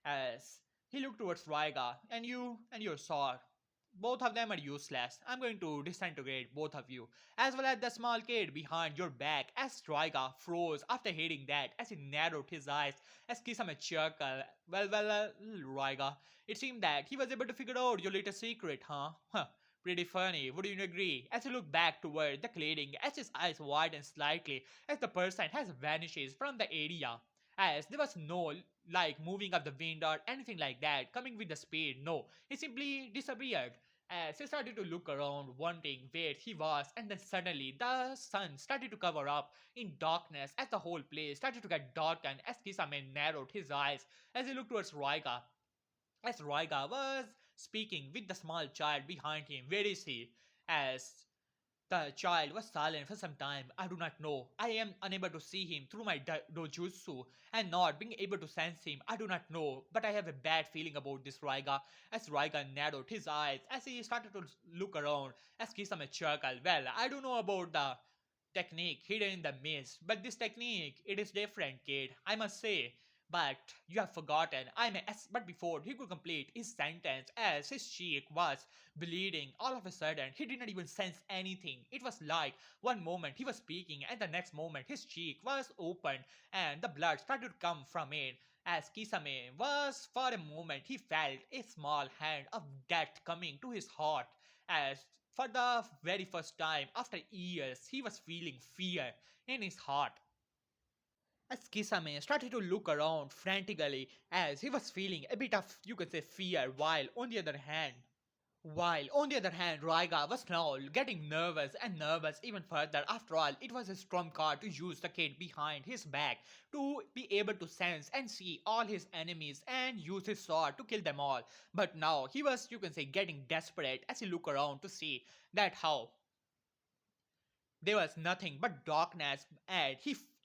Speaker 1: As he looked towards Raiga, and you and your sword. Both of them are useless. I'm going to disintegrate both of you, as well as the small kid behind your back. As Raiga froze after hearing that, as he narrowed his eyes, as Kisame chuckled. Well, Raiga, it seemed that he was able to figure out your little secret, huh? Huh. Pretty funny, would you agree? As he looked back toward the clearing, as his eyes widened slightly, as the person has vanishes from the area. As there was no like moving of the wind or anything like that coming with the speed, no, he simply disappeared. As he started to look around, wondering where he was, and then suddenly the sun started to cover up in darkness as the whole place started to get darkened as Kisame narrowed his eyes as he looked towards Raiga. As Raiga was speaking with the small child behind him, where is he? As the child was silent for some time. I do not know. I am unable to see him through my dojutsu and not being able to sense him. I do not know. But I have a bad feeling about this Raiga. As Raiga narrowed his eyes as he started to look around as Kisame chuckled. Well, I don't know about the technique hidden in the mist, but this technique, it is different, kid, I must say. But you have forgotten. But before he could complete his sentence, as his cheek was bleeding, all of a sudden he did not even sense anything. It was like one moment he was speaking, and the next moment his cheek was open, and the blood started to come from it. As Kisame was, for a moment, he felt a small hand of death coming to his heart. As for the very first time after years, he was feeling fear in his heart. As Kisame started to look around frantically, as he was feeling a bit of, you could say, fear, while on the other hand, Raiga was now getting nervous and nervous even further. After all, it was his trump card to use the kid behind his back to be able to sense and see all his enemies and use his sword to kill them all. But now he was, you can say, getting desperate as he looked around to see that how there was nothing but darkness, and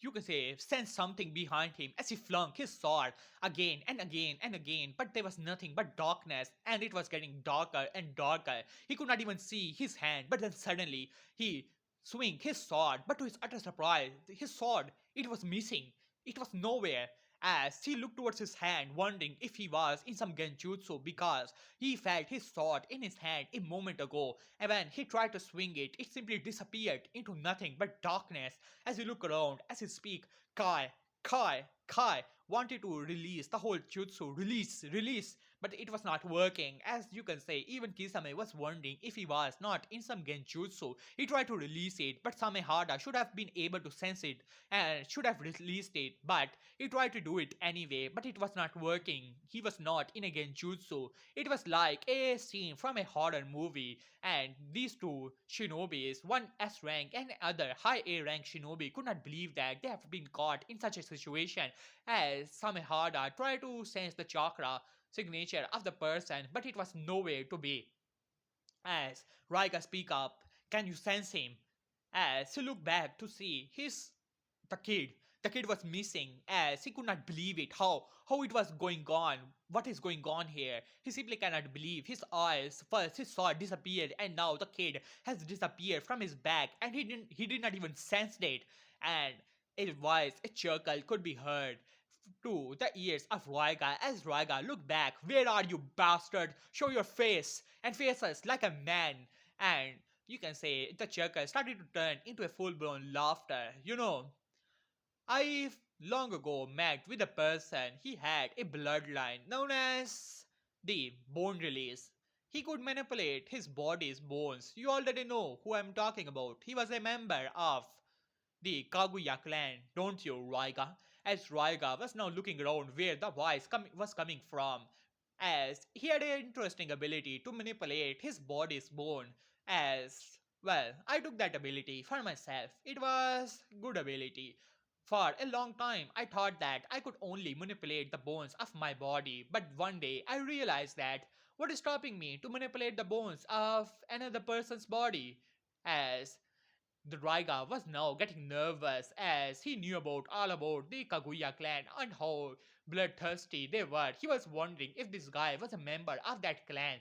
Speaker 1: you can say, sensed something behind him as he flung his sword again and again and again. But there was nothing but darkness, and it was getting darker and darker. He could not even see his hand, but then suddenly he swung his sword. But to his utter surprise, his sword, it was missing. It was nowhere. As he looked towards his hand, wondering if he was in some genjutsu, because he felt his sword in his hand a moment ago, and when he tried to swing it, it simply disappeared into nothing but darkness. As he looked around, as he speak, Kai, Kai, Kai wanted to release the whole jutsu, release, but it was not working. As you can say, even Kisame was wondering if he was not in some genjutsu. He tried to release it, but Samehada should have been able to sense it and should have released it, but he tried to do it anyway, but it was not working. He was not in a genjutsu. It was like a scene from a horror movie, and these two shinobis, one S rank and other high A rank shinobi, could not believe that they have been caught in such a situation, as Samehada tried to sense the chakra signature of the person, but it was nowhere to be. As Raika speak up, can you sense him? As he looked back to see the kid. The kid was missing, as he could not believe it. How it was going on? What is going on here? He simply cannot believe. His eyes first he saw disappeared, and now the kid has disappeared from his back, and he did not even sense it. And a voice, a chuckle could be heard to the ears of Raiga as Raiga looked back. Where are you, bastard? Show your face and faces like a man. And you can say the chuckle started to turn into a full blown laughter. I long ago met with a person. He had a bloodline known as the bone release. He could manipulate his body's bones. You already know who I'm talking about. He was a member of the Kaguya clan, don't you, Raiga? As Raiga was now looking around where the voice was coming from, as he had an interesting ability to manipulate his body's bone. As well, I took that ability for myself. It was good ability. For a long time, I thought that I could only manipulate the bones of my body, but one day I realized that what is stopping me to manipulate the bones of another person's body? As the Raiga was now getting nervous as he knew about all about the Kaguya clan and how bloodthirsty they were. He was wondering if this guy was a member of that clan.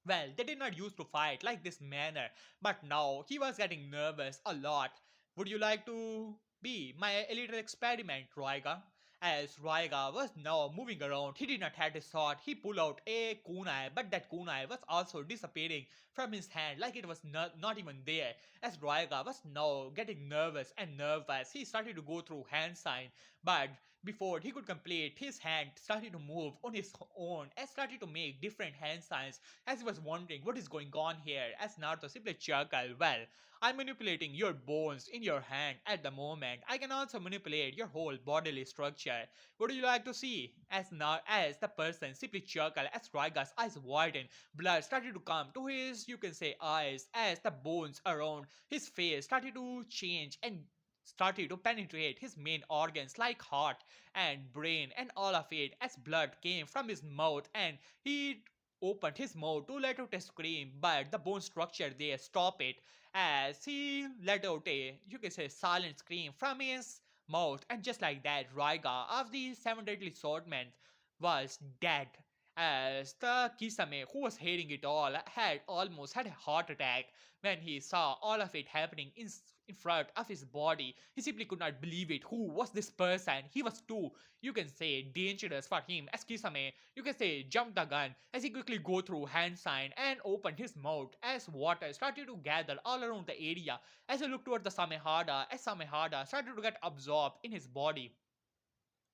Speaker 1: Well, they did not used to fight like this manner, but now he was getting nervous a lot. Would you like to be my little experiment, Raiga? As Raiga was now moving around, he did not have a sword. He pulled out a kunai, but that kunai was also disappearing from his hand like it was not even there. As Raiga was now getting nervous and nervous, he started to go through hand sign, but before he could complete, his hand started to move on his own and started to make different hand signs as he was wondering what is going on here. As Naruto simply chuckled, well, I'm manipulating your bones in your hand at the moment. I can also manipulate your whole bodily structure. Would you like to see? As the person simply chuckled, as Raiga's eyes widened, blood started to come to his, you can say, eyes, as the bones around his face started to change and started to penetrate his main organs like heart and brain and all of it, as blood came from his mouth and he opened his mouth to let out a scream, but the bone structure there stopped it as he let out a, you can say, silent scream from his mouth, and just like that, Raiga of the seven deadly swordmen was dead. As the Kisame, who was hearing it all, had almost had a heart attack when he saw all of it happening in front of his body. He simply could not believe it. Who was this person? He was too, you can say, dangerous for him. As Kisame, you can say, jumped the gun as he quickly go through hand sign and opened his mouth as water started to gather all around the area as he looked toward the Samehada, as Samehada started to get absorbed in his body.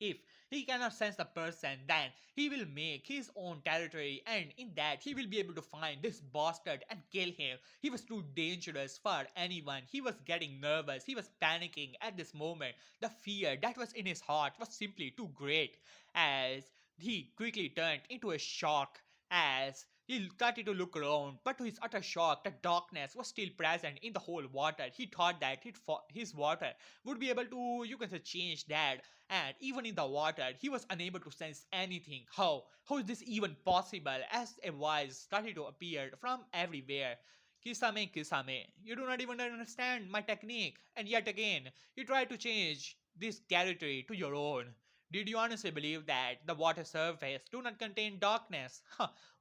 Speaker 1: If he cannot sense the person, then he will make his own territory, and in that he will be able to find this bastard and kill him. He was too dangerous for anyone. He was getting nervous. He was panicking at this moment. The fear that was in his heart was simply too great as he quickly turned into a shock as he started to look around, but to his utter shock, the darkness was still present in the whole water. He thought that his water would be able to, you can say, change that, and even in the water, he was unable to sense anything. How is this even possible? As a voice started to appear from everywhere. Kisame, Kisame, you do not even understand my technique, and yet again, you try to change this territory to your own. Did you honestly believe that the water surface do not contain darkness?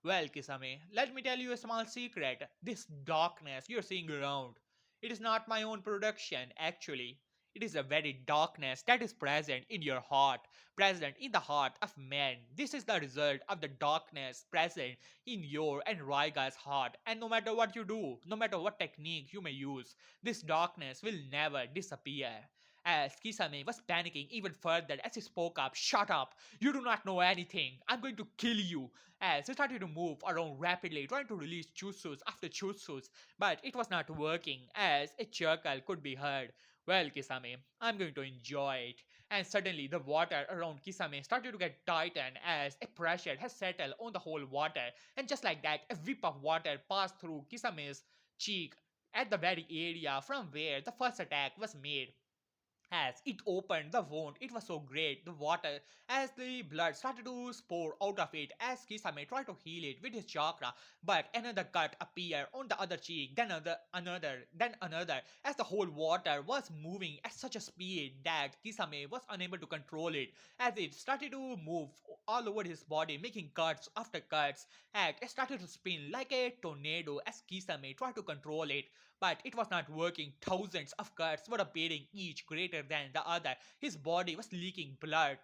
Speaker 1: Well, Kisame, let me tell you a small secret. This darkness you're seeing around, it is not my own production, actually. It is a very darkness that is present in your heart, present in the heart of man. This is the result of the darkness present in your and Raiga's heart. And no matter what you do, no matter what technique you may use, this darkness will never disappear. as Kisame was panicking even further as he spoke up. Shut up! You do not know anything! I'm going to kill you! As he started to move around rapidly, trying to release jutsus after jutsus, but it was not working as a chuckle could be heard. Well, Kisame, I'm going to enjoy it. And suddenly, the water around Kisame started to get tightened as a pressure has settled on the whole water. And just like that, a whip of water passed through Kisame's cheek at the very area from where the first attack was made. As it opened the wound, it was so great. The water, as the blood started to pour out of it, as Kisame tried to heal it with his chakra, but another cut appeared on the other cheek, then another, as the whole water was moving at such a speed that Kisame was unable to control it, as it started to move all over his body, making cuts after cuts, and it started to spin like a tornado as Kisame tried to control it, but it was not working. Thousands of cuts were appearing, each greater than the other. His body was leaking blood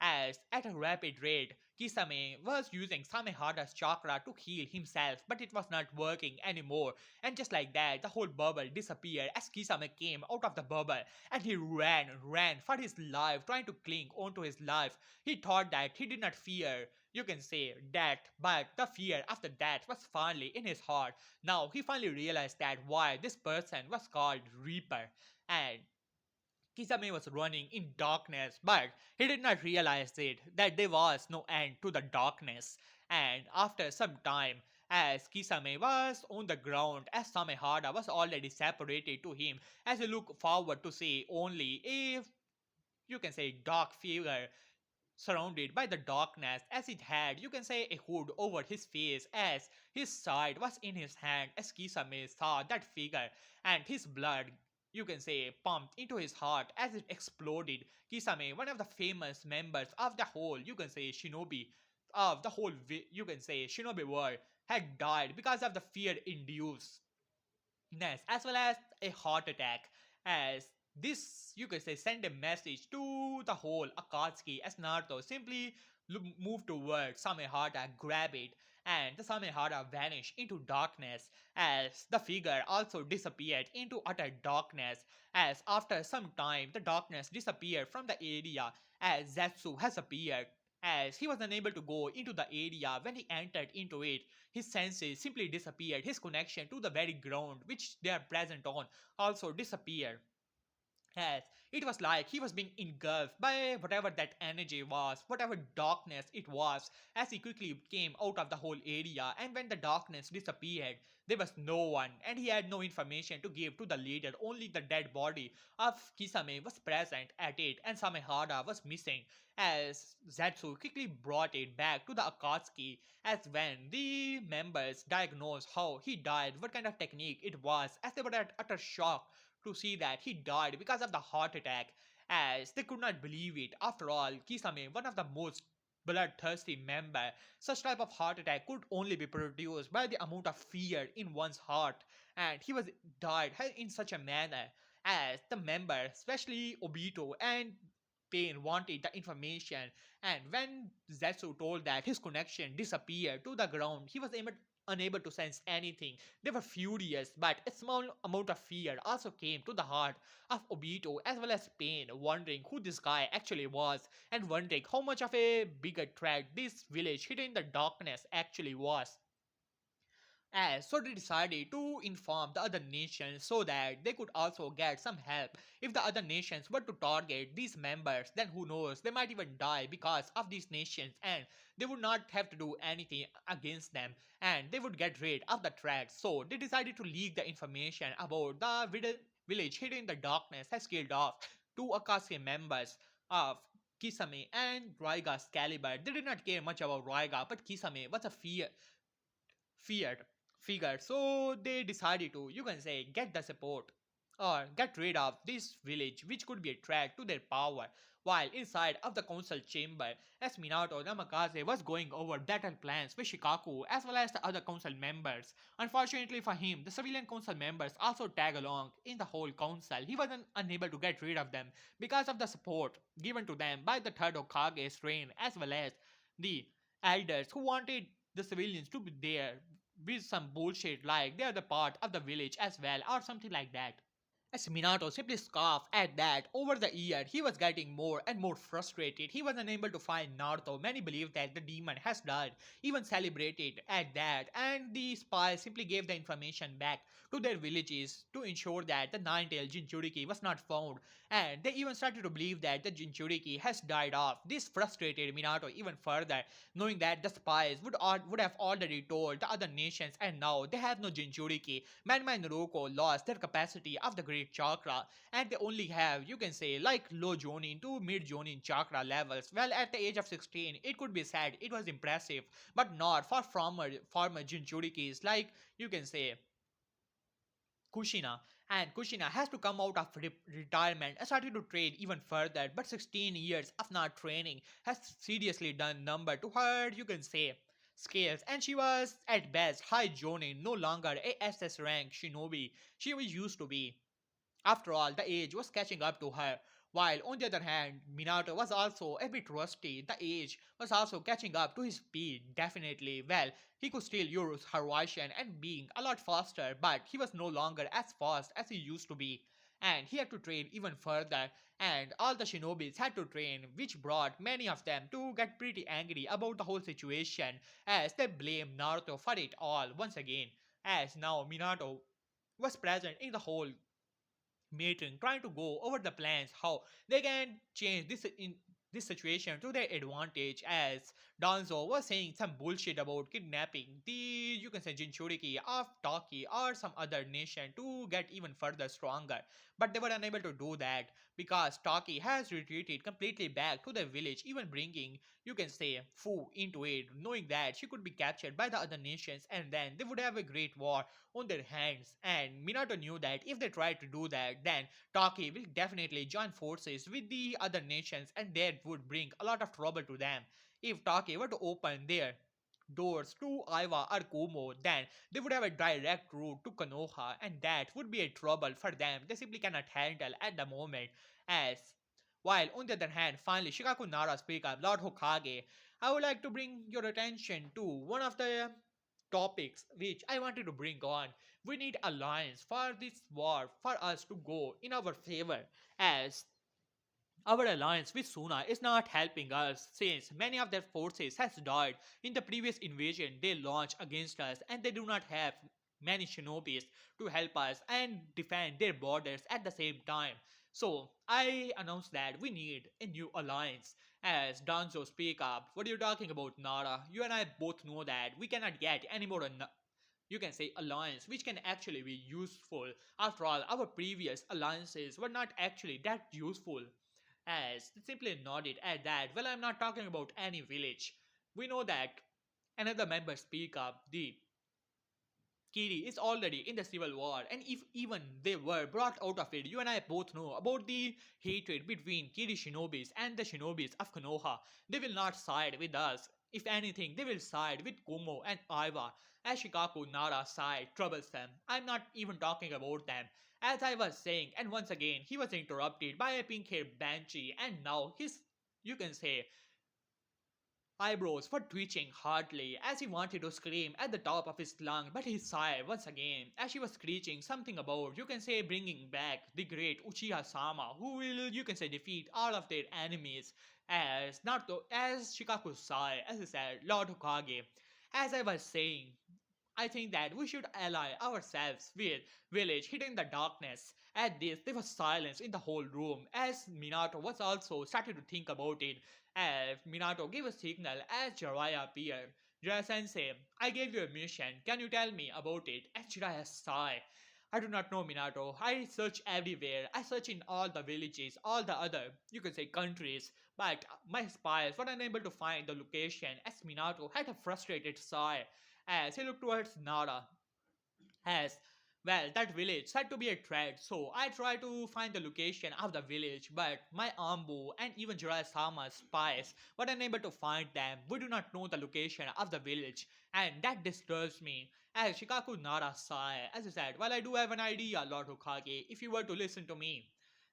Speaker 1: as, at a rapid rate, Kisame was using Samehada's chakra to heal himself, but it was not working anymore. And just like that, the whole bubble disappeared as Kisame came out of the bubble and he ran for his life, trying to cling onto his life. He thought that he did not fear, you can say, death, but the fear after death was finally in his heart. Now he finally realized that why this person was called Reaper. And Kisame was running in darkness, but he did not realize it that there was no end to the darkness. And after some time, as Kisame was on the ground, as Samehada was already separated to him, as he looked forward to see only a, you can say, dark figure surrounded by the darkness, as it had, you can say, a hood over his face, as his sword was in his hand, as Kisame saw that figure, and his blood, you can say, pumped into his heart as it exploded. Kisame, one of the famous members of the whole, you can say, shinobi, of the whole, you can say, shinobi world, had died because of the fear induced as well as a heart attack. As this, you could say, send a message to the whole Akatsuki as Naruto simply moved towards Samehada, grab it, and the Samehada vanished into darkness as the figure also disappeared into utter darkness. As after some time, the darkness disappeared from the area as Zetsu has appeared. As he was unable to go into the area when he entered into it, his senses simply disappeared. His connection to the very ground which they are present on also disappeared. Yes, it was like he was being engulfed by whatever that energy was, whatever darkness it was, as he quickly came out of the whole area. And when the darkness disappeared, there was no one, and he had no information to give to the leader. Only the dead body of Kisame was present at it, and Samehada was missing. As Zetsu quickly brought it back to the Akatsuki, as when the members diagnosed how he died, what kind of technique it was, as they were at utter shock to see that he died because of the heart attack, as they could not believe it. After all, Kisame, one of the most bloodthirsty member, such type of heart attack could only be produced by the amount of fear in one's heart, and he was died in such a manner as the member, especially Obito and Pain, wanted the information. And when Zetsu told that his connection disappeared to the ground, he was unable to sense anything. They were furious, but a small amount of fear also came to the heart of Obito as well as Pain, wondering who this guy actually was and wondering how much of a bigger threat this village hidden in the darkness actually was. So they decided to inform the other nations so that they could also get some help. If the other nations were to target these members, then who knows, they might even die because of these nations, and they would not have to do anything against them, and they would get rid of the threat. So they decided to leak the information about the village hidden in the darkness has killed off two Akase members of Kisame and Raiga's caliber. They did not care much about Raiga, but Kisame was a feared figure. So they decided to, you can say, get the support or get rid of this village, which could be a threat to their power. While inside of the council chamber, as Minato Namikaze was going over battle plans with Shikaku as well as the other council members. Unfortunately for him, the civilian council members also tag along in the whole council. He was unable to get rid of them because of the support given to them by the third Hokage's reign as well as the elders who wanted the civilians to be there with some bullshit like they are the part of the village as well or something like that. As Minato simply scoffed at that, over the year he was getting more and more frustrated. He was unable to find Naruto. Many believed that the demon has died, even celebrated at that, and the spies simply gave the information back to their villages to ensure that the nine-tailed Jinchuriki was not found, and they even started to believe that the Jinchuriki has died off. This frustrated Minato even further, knowing that the spies would have already told the other nations, and now they have no Jinchuriki. Manma and Naruto lost their capacity of the great chakra, and they only have, you can say, like low jonin to mid jonin chakra levels. Well, at the age of 16, it could be said it was impressive, but not for former Jinchurikis, like you can say Kushina. And Kushina has to come out of retirement and started to train even further. But 16 years of not training has seriously done number to her, you can say, skills. And she was at best high jonin, no longer a SS rank shinobi she was used to be. After all, the age was catching up to her, while on the other hand, Minato was also a bit rusty. The age was also catching up to his speed, definitely. Well, he could still use her version and being a lot faster, but he was no longer as fast as he used to be. And he had to train even further, and all the shinobis had to train, which brought many of them to get pretty angry about the whole situation, as they blamed Naruto for it all once again, as now Minato was present in the whole meeting trying to go over the plans how they can change this situation to their advantage, as Danzo was saying some bullshit about kidnapping the, you can say, Jinchuriki of Toki or some other nation to get even further stronger, but they were unable to do that because Toki has retreated completely back to the village, even bringing, you can say, Fu into it, knowing that she could be captured by the other nations and then they would have a great war on their hands. And Minato knew that if they tried to do that, then Taki will definitely join forces with the other nations, and that would bring a lot of trouble to them. If Taki were to open their doors to Aiwa or Kumo, then they would have a direct route to Konoha, and that would be a trouble for them. They simply cannot handle at the moment. As while on the other hand, finally Shikaku Nara speak up, Lord Hokage, I would like to bring your attention to one of the topics which I wanted to bring on. We need alliance for this war for us to go in our favor, as our alliance with Suna is not helping us since many of their forces has died in the previous invasion they launched against us, and they do not have many shinobis to help us and defend their borders at the same time. So I announced that we need a new alliance. As Danzo speak up, what are you talking about, Nara? You and I both know that we cannot get any more you can say alliance which can actually be useful. After all, our previous alliances were not actually that useful, as they simply nodded at that. Well, I'm not talking about any village. We know that another member speak up, the Kiri is already in the civil war, and if even they were brought out of it, you and I both know about the hatred between Kiri shinobis and the shinobis of Konoha. They will not side with us. If anything, they will side with Kumo and Aiwa. As Shikaku Nara side troublesome. I'm not even talking about them. As I was saying, and once again, he was interrupted by a pink-haired banshee, and now his, you can say, eyebrows were twitching hardly as he wanted to scream at the top of his lungs, but he sighed once again as she was screeching something about, you can say, bringing back the great Uchiha Sama, who will, you can say, defeat all of their enemies. As Naruto, as Shikaku sighed, as he said, Lord Hokage. As I was saying, I think that we should ally ourselves with village hidden in the darkness. At this, there was silence in the whole room as Minato was also started to think about it. As Minato gave a signal as Jiraiya appeared. Jiraiya sensei, I gave you a mission. Can you tell me about it? As Jiraiya sighed. I do not know, Minato. I search everywhere. I search in all the villages, all the other, you can say, countries. But my spies were unable to find the location as Minato had a frustrated sigh as he looked towards Nara. As well, that village said to be a threat, so I tried to find the location of the village, but my Ambu and even Jiraiya-sama's spies were unable to find them. We do not know the location of the village, and that disturbs me. As Shikaku Nara sighed, as he said, well, I do have an idea, Lord Hokage, if you were to listen to me.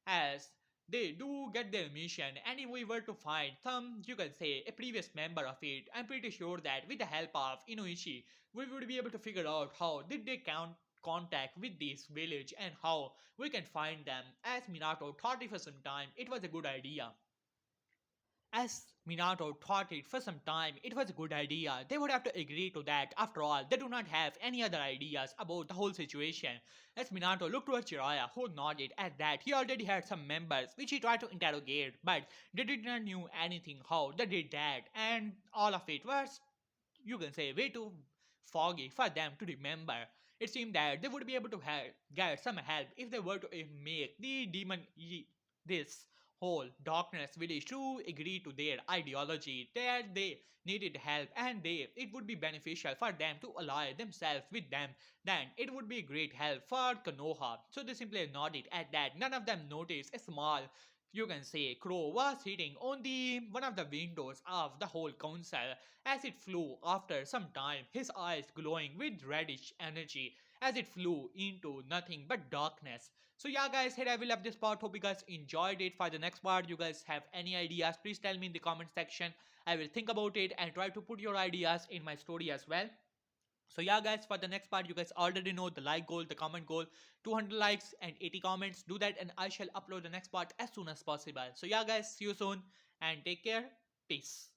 Speaker 1: As they do get their mission, and if we were to find some, you can say, a previous member of it, I'm pretty sure that with the help of Inuichi, we would be able to figure out how did they contact with this village and how we can find them. As Minato thought it for some time, it was a good idea. As Minato thought it for some time, it was a good idea. They would have to agree to that. After all, they do not have any other ideas about the whole situation. As Minato looked towards Jiraiya, who nodded at that, he already had some members which he tried to interrogate, but they did not knew anything how they did that, and all of it was, you can say, way too foggy for them to remember. It seemed that they would be able to get some help if they were to make the this whole darkness village to agree to their ideology that they needed help, and it would be beneficial for them to ally themselves with them. Then it would be a great help for Konoha. So they simply nodded at that. None of them noticed a small, you can say, crow was sitting on the one of the windows of the whole council. As it flew after some time, his eyes glowing with reddish energy as it flew into nothing but darkness. So yeah guys, here I will have this part. Hope you guys enjoyed it. For the next part, you guys have any ideas, please tell me in the comment section. I will think about it and try to put your ideas in my story as well. So yeah guys, for the next part, you guys already know the like goal, the comment goal, 200 likes and 80 comments. Do that and I shall upload the next part as soon as possible. So yeah guys, see you soon and take care. Peace.